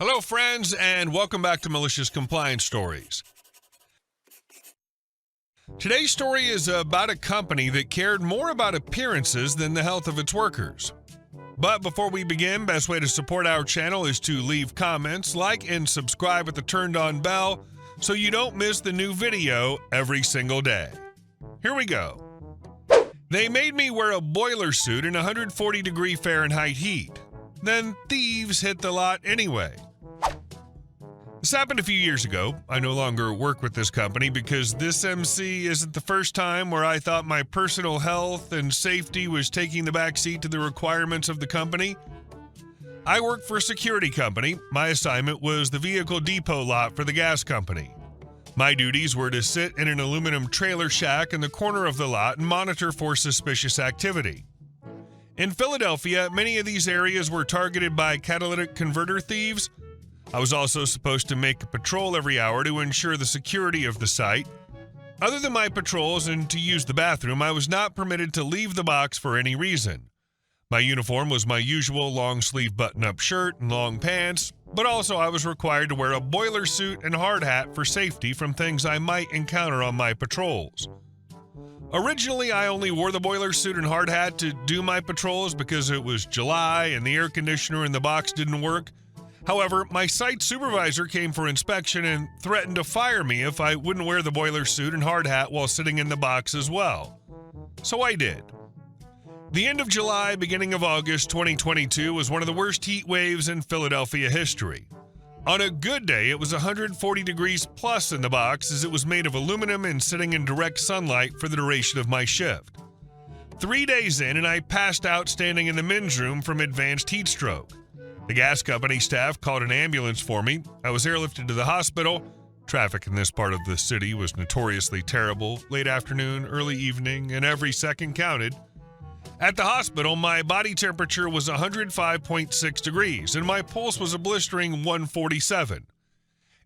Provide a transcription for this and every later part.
Hello, friends, and welcome back to Malicious Compliance Stories. Today's story is about a company that cared more about appearances than the health of its workers. But before we begin, best way to support our channel is to leave comments, like, and subscribe with the turned-on bell so you don't miss the new video every single day. Here we go. They made me wear a boiler suit in 140-degree Fahrenheit heat. Then thieves hit the lot anyway. This happened a few years ago. I no longer work with this company because this MC isn't the first time where I thought my personal health and safety was taking the backseat to the requirements of the company. I work for a security company. My assignment was the vehicle depot lot for the gas company. My duties were to sit in an aluminum trailer shack in the corner of the lot and monitor for suspicious activity. In Philadelphia, many of these areas were targeted by catalytic converter thieves. I was also supposed to make a patrol every hour to ensure the security of the site. Other than my patrols and to use the bathroom, I was not permitted to leave the box for any reason. My uniform was my usual long-sleeve button-up shirt and long pants, but also I was required to wear a boiler suit and hard hat for safety from things I might encounter on my patrols. Originally, I only wore the boiler suit and hard hat to do my patrols because it was July and the air conditioner in the box didn't work. However, my site supervisor came for inspection and threatened to fire me if I wouldn't wear the boiler suit and hard hat while sitting in the box as well. So I did. The end of July, beginning of August 2022 was one of the worst heat waves in Philadelphia history. On a good day, it was 140 degrees plus in the box as it was made of aluminum and sitting in direct sunlight for the duration of my shift. 3 days in, and I passed out standing in the men's room from advanced heat stroke. The gas company staff called an ambulance for me. I was airlifted to the hospital. Traffic in this part of the city was notoriously terrible. Late afternoon, early evening, and every second counted. At the hospital, my body temperature was 105.6 degrees, and my pulse was a blistering 147.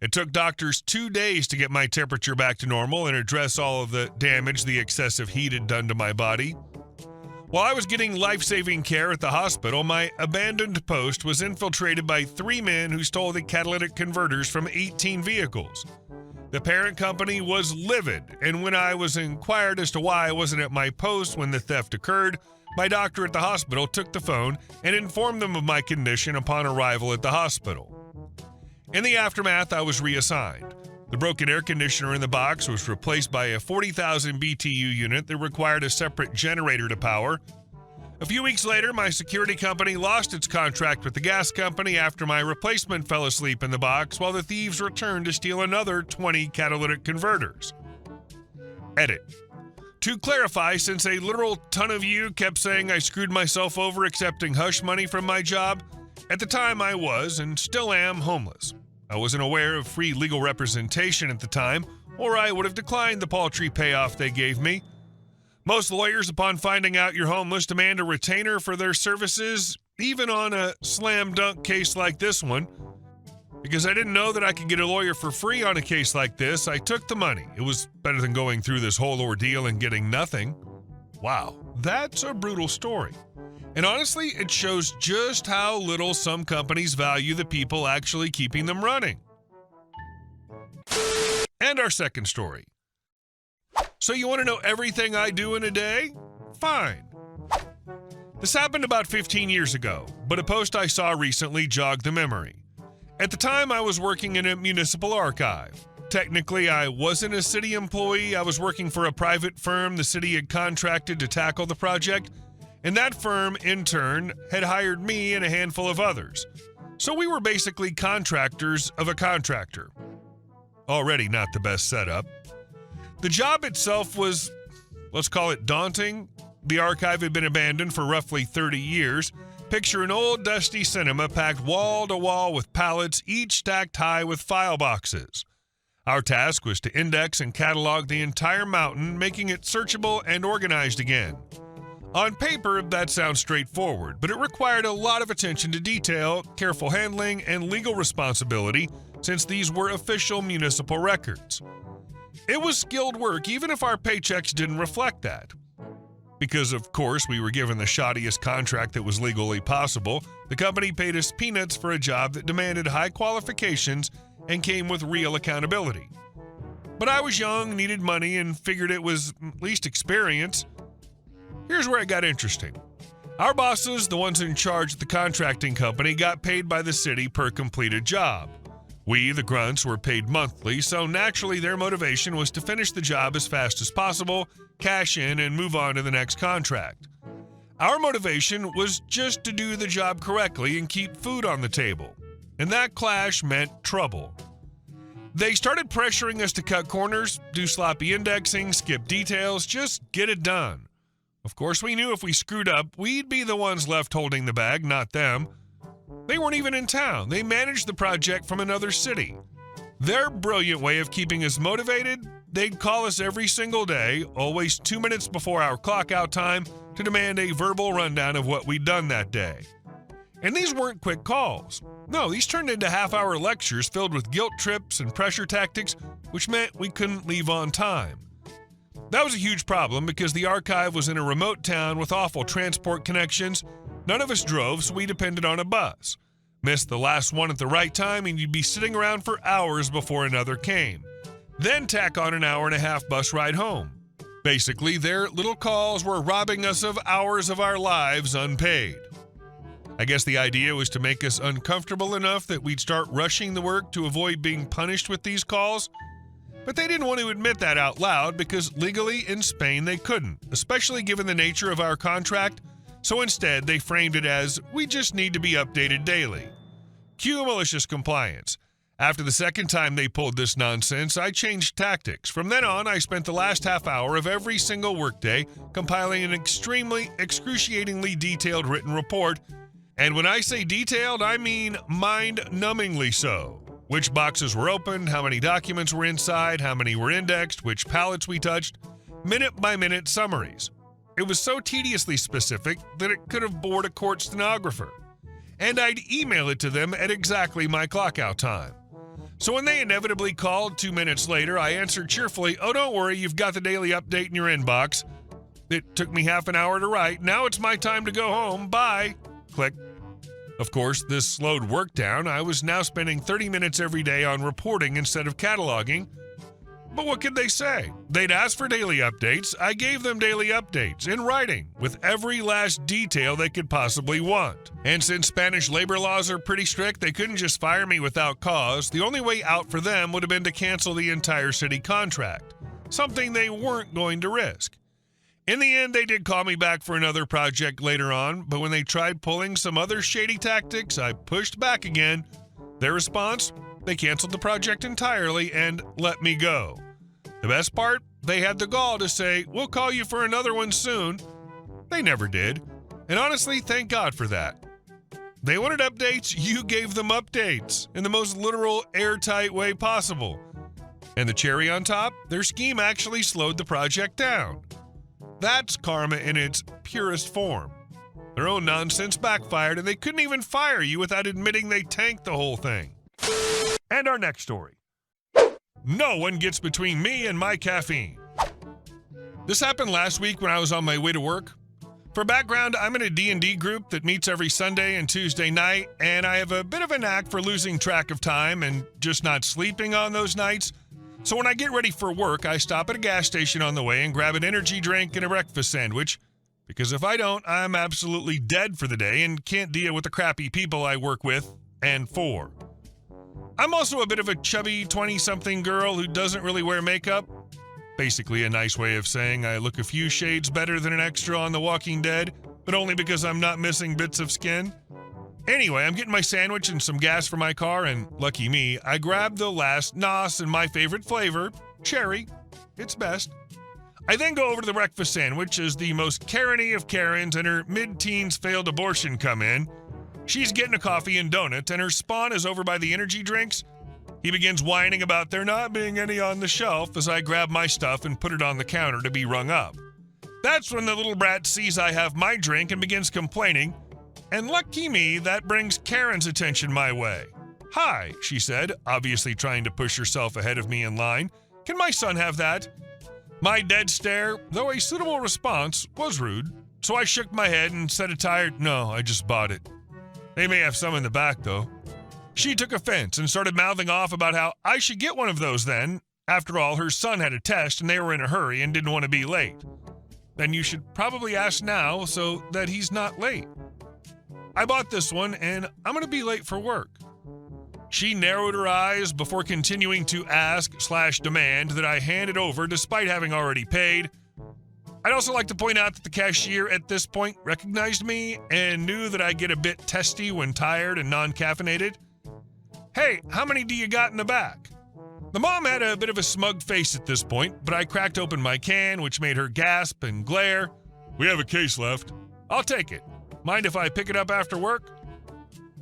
It took doctors 2 days to get my temperature back to normal and address all of the damage the excessive heat had done to my body. While I was getting life-saving care at the hospital, my abandoned post was infiltrated by 3 men who stole the catalytic converters from 18 vehicles. The parent company was livid, and when I was inquired as to why I wasn't at my post when the theft occurred, my doctor at the hospital took the phone and informed them of my condition upon arrival at the hospital. In the aftermath, I was reassigned. The broken air conditioner in the box was replaced by a 40,000 BTU unit that required a separate generator to power. A few weeks later, my security company lost its contract with the gas company after my replacement fell asleep in the box while the thieves returned to steal another 20 catalytic converters. Edit. To clarify, since a literal ton of you kept saying I screwed myself over accepting hush money from my job, at the time I was, and still am, homeless. I wasn't aware of free legal representation at the time, or I would have declined the paltry payoff they gave me. Most lawyers, upon finding out you're homeless, demand a retainer for their services, even on a slam dunk case like this one. Because I didn't know that I could get a lawyer for free on a case like this, I took the money. It was better than going through this whole ordeal and getting nothing. Wow, that's a brutal story. And honestly, it shows just how little some companies value the people actually keeping them running. And our second story. So you want to know everything I do in a day? Fine. This happened about 15 years ago, but a post I saw recently jogged the memory. At the time, I was working in a municipal archive. Technically, I wasn't a city employee. I was working for a private firm the city had contracted to tackle the project, and that firm, in turn, had hired me and a handful of others. So we were basically contractors of a contractor. Already not the best setup. The job itself was, let's call it daunting. The archive had been abandoned for roughly 30 years. Picture an old dusty cinema packed wall to wall with pallets, each stacked high with file boxes. Our task was to index and catalog the entire mountain, making it searchable and organized again. On paper, that sounds straightforward, but it required a lot of attention to detail, careful handling, and legal responsibility, since these were official municipal records. It was skilled work, even if our paychecks didn't reflect that. Because, of course, we were given the shoddiest contract that was legally possible, The company paid us peanuts for a job that demanded high qualifications and came with real accountability. But I was young, needed money, and figured it was at least experience. Here's where it got interesting. Our bosses, the ones in charge of the contracting company, got paid by the city per completed job. We, the grunts, were paid monthly, so naturally their motivation was to finish the job as fast as possible, cash in, and move on to the next contract. Our motivation was just to do the job correctly and keep food on the table. And that clash meant trouble. They started pressuring us to cut corners, do sloppy indexing, skip details, just get it done. Of course, we knew if we screwed up, we'd be the ones left holding the bag, not them. They weren't even in town. They managed the project from another city. Their brilliant way of keeping us motivated, they'd call us every single day, always 2 minutes before our clock out time, to demand a verbal rundown of what we'd done that day. And these weren't quick calls. No, these turned into half-hour lectures filled with guilt trips and pressure tactics, which meant we couldn't leave on time. That was a huge problem because the archive was in a remote town with awful transport connections. None of us drove, so we depended on a bus. Missed the last one at the right time, and you'd be sitting around for hours before another came. Then tack on an hour-and-a-half bus ride home. Basically, their little calls were robbing us of hours of our lives unpaid. I guess the idea was to make us uncomfortable enough that we'd start rushing the work to avoid being punished with these calls. But they didn't want to admit that out loud because legally in Spain they couldn't, especially given the nature of our contract. So instead, they framed it as, we just need to be updated daily. Cue malicious compliance. After the second time they pulled this nonsense, I changed tactics. From then on, I spent the last half hour of every single workday compiling an excruciatingly detailed written report. And when I say detailed, I mean mind-numbingly so. Which boxes were opened, how many documents were inside, how many were indexed, which palettes we touched, minute-by-minute summaries. It was so tediously specific that it could have bored a court stenographer. And I'd email it to them at exactly my clock-out time. So when they inevitably called 2 minutes later, I answered cheerfully, "Oh, don't worry, you've got the daily update in your inbox. It took me half an hour to write. Now it's my time to go home. Bye." Click. Of course, this slowed work down. I was now spending 30 minutes every day on reporting instead of cataloging. But what could they say? They'd asked for daily updates. I gave them daily updates in writing with every last detail they could possibly want. And since Spanish labor laws are pretty strict, they couldn't just fire me without cause. The only way out for them would have been to cancel the entire city contract, something they weren't going to risk. In the end, they did call me back for another project later on, but when they tried pulling some other shady tactics, I pushed back again. Their response? They canceled the project entirely and let me go. The best part? They had the gall to say, "We'll call you for another one soon." They never did. And honestly, thank God for that. They wanted updates, you gave them updates in the most literal, airtight way possible. And the cherry on top? Their scheme actually slowed the project down. That's karma in its purest form. Their own nonsense backfired, and they couldn't even fire you without admitting they tanked the whole thing. And our next story. No one gets between me and my caffeine. This happened last week when I was on my way to work. For background, I'm in a D&D group that meets every Sunday and Tuesday night, and I have a bit of a knack for losing track of time and just not sleeping on those nights. So when I get ready for work, I stop at a gas station on the way and grab an energy drink and a breakfast sandwich, because if I don't, I'm absolutely dead for the day and can't deal with the crappy people I work with and for. I'm also a bit of a chubby 20-something girl who doesn't really wear makeup. Basically a nice way of saying I look a few shades better than an extra on The Walking Dead, but only because I'm not missing bits of skin. Anyway, I'm getting my sandwich and some gas for my car, and lucky me, I grabbed the last NOS in my favorite flavor, cherry. It's best. I then go over to the breakfast sandwich as the most Karen-y of Karens and her mid-teens failed abortion come in. She's getting a coffee and donut, and her spawn is over by the energy drinks. He begins whining about there not being any on the shelf as I grab my stuff and put it on the counter to be rung up. That's when the little brat sees I have my drink and begins complaining. And lucky me, that brings Karen's attention my way. "Hi," she said, obviously trying to push herself ahead of me in line. "Can my son have that?" My dead stare, though a suitable response, was rude, so I shook my head and said a tired, "No, I just bought it." They may have some in the back, though. She took offense and started mouthing off about how I should get one of those then. After all, her son had a test and they were in a hurry and didn't want to be late. Then you should probably ask now so that he's not late. I bought this one and I'm going to be late for work. She narrowed her eyes before continuing to ask/demand that I hand it over despite having already paid. I'd also like to point out that the cashier at this point recognized me and knew that I get a bit testy when tired and non-caffeinated. Hey, how many do you got in the back? The mom had a bit of a smug face at this point, but I cracked open my can, which made her gasp and glare. We have a case left. I'll take it. Mind if I pick it up after work?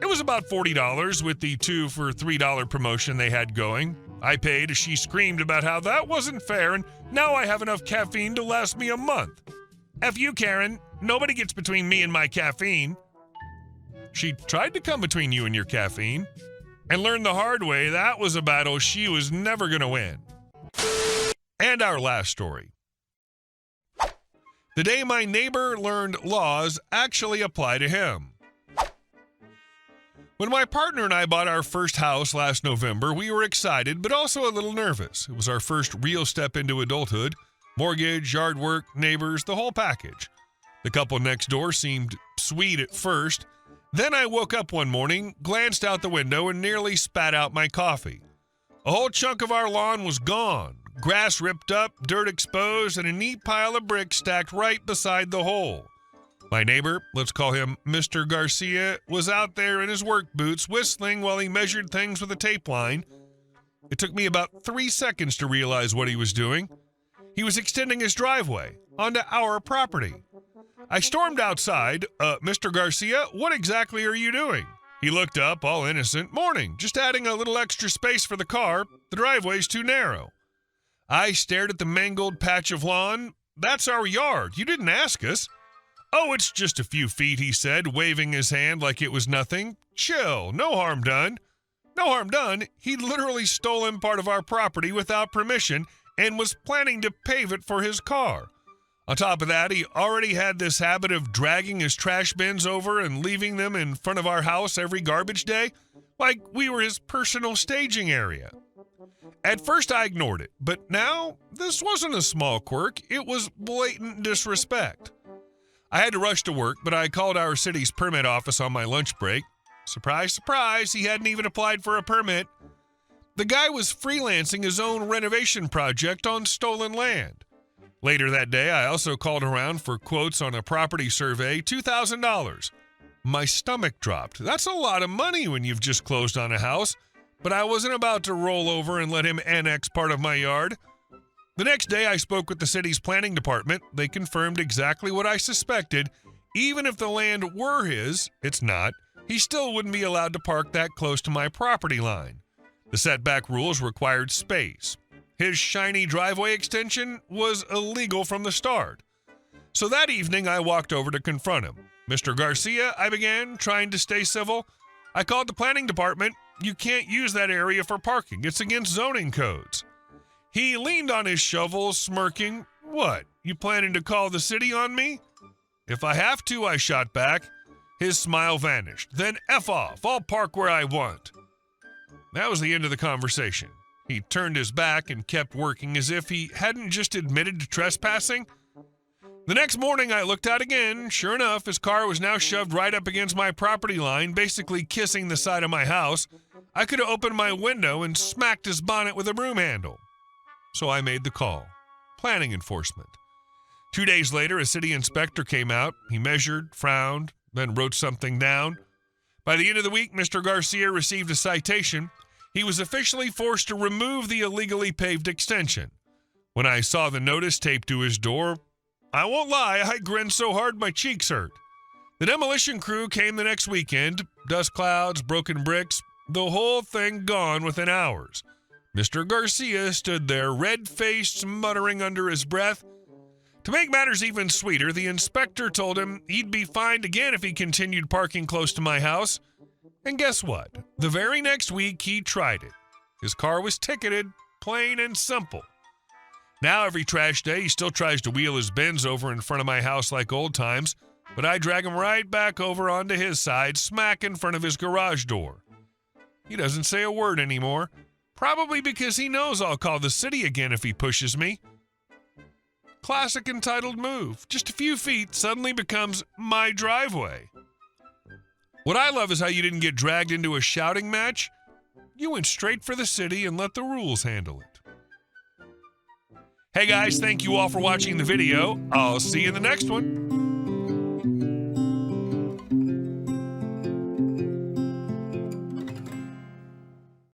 It was about $40 with the 2 for $3 promotion they had going. I paid as she screamed about how that wasn't fair and now I have enough caffeine to last me a month. F you, Karen. Nobody gets between me and my caffeine. She tried to come between you and your caffeine and learned the hard way that was a battle she was never going to win. And our last story. The day my neighbor learned laws actually apply to him. When my partner and I bought our first house last November, we were excited, but also a little nervous. It was our first real step into adulthood. Mortgage, yard work, neighbors, the whole package. The couple next door seemed sweet at first. Then I woke up one morning, glanced out the window, and nearly spat out my coffee. A whole chunk of our lawn was gone. Grass ripped up, dirt exposed, and a neat pile of bricks stacked right beside the hole. My neighbor, let's call him Mr. Garcia, was out there in his work boots whistling while he measured things with a tape line. It took me about 3 seconds to realize what he was doing. He was extending his driveway onto our property. I stormed outside. Mr. Garcia, what exactly are you doing? He looked up, all innocent. Morning, just adding a little extra space for the car. The driveway's too narrow. I stared at the mangled patch of lawn. That's our yard. You didn't ask us. Oh, it's just a few feet, he said, waving his hand like it was nothing. Chill, no harm done. No harm done. He'd literally stolen part of our property without permission and was planning to pave it for his car. On top of that, he already had this habit of dragging his trash bins over and leaving them in front of our house every garbage day, like we were his personal staging area. At first, I ignored it, but now this wasn't a small quirk. It was blatant disrespect. I had to rush to work, but I called our city's permit office on my lunch break. Surprise, surprise, he hadn't even applied for a permit. The guy was freelancing his own renovation project on stolen land. Later that day, I also called around for quotes on a property survey, $2,000. My stomach dropped. That's a lot of money when you've just closed on a house, but I wasn't about to roll over and let him annex part of my yard. The next day, I spoke with the city's planning department. They confirmed exactly what I suspected. Even if the land were his, it's not, he still wouldn't be allowed to park that close to my property line. The setback rules required space. His shiny driveway extension was illegal from the start. So that evening, I walked over to confront him. Mr. Garcia, I began, trying to stay civil. I called the planning department. You can't use that area for parking. It's against zoning codes. He leaned on his shovel, smirking. What, you planning to call the city on me? If I have to, I shot back. His smile vanished. Then F off. I'll park where I want. That was the end of the conversation. He turned his back and kept working as if he hadn't just admitted to trespassing. The next morning, I looked out again. Sure enough, his car was now shoved right up against my property line, basically kissing the side of my house. I could have opened my window and smacked his bonnet with a broom handle. So I made the call. Planning enforcement. 2 days later, a city inspector came out. He measured, frowned, then wrote something down. By the end of the week, Mr. Garcia received a citation. He was officially forced to remove the illegally paved extension. When I saw the notice taped to his door, I won't lie, I grinned so hard my cheeks hurt. The demolition crew came the next weekend. Dust clouds, broken bricks, the whole thing gone within hours. Mr. Garcia stood there, red-faced, muttering under his breath. To make matters even sweeter, the inspector told him he'd be fined again if he continued parking close to my house. And guess what? The very next week, he tried it. His car was ticketed, plain and simple. Now, every trash day, he still tries to wheel his bins over in front of my house like old times. But I drag him right back over onto his side, smack in front of his garage door. He doesn't say a word anymore, probably because he knows I'll call the city again if he pushes me. Classic entitled move. Just a few feet suddenly becomes my driveway. What I love is how you didn't get dragged into a shouting match. You went straight for the city and let the rules handle it. Hey guys, thank you all for watching the video. I'll see you in the next one.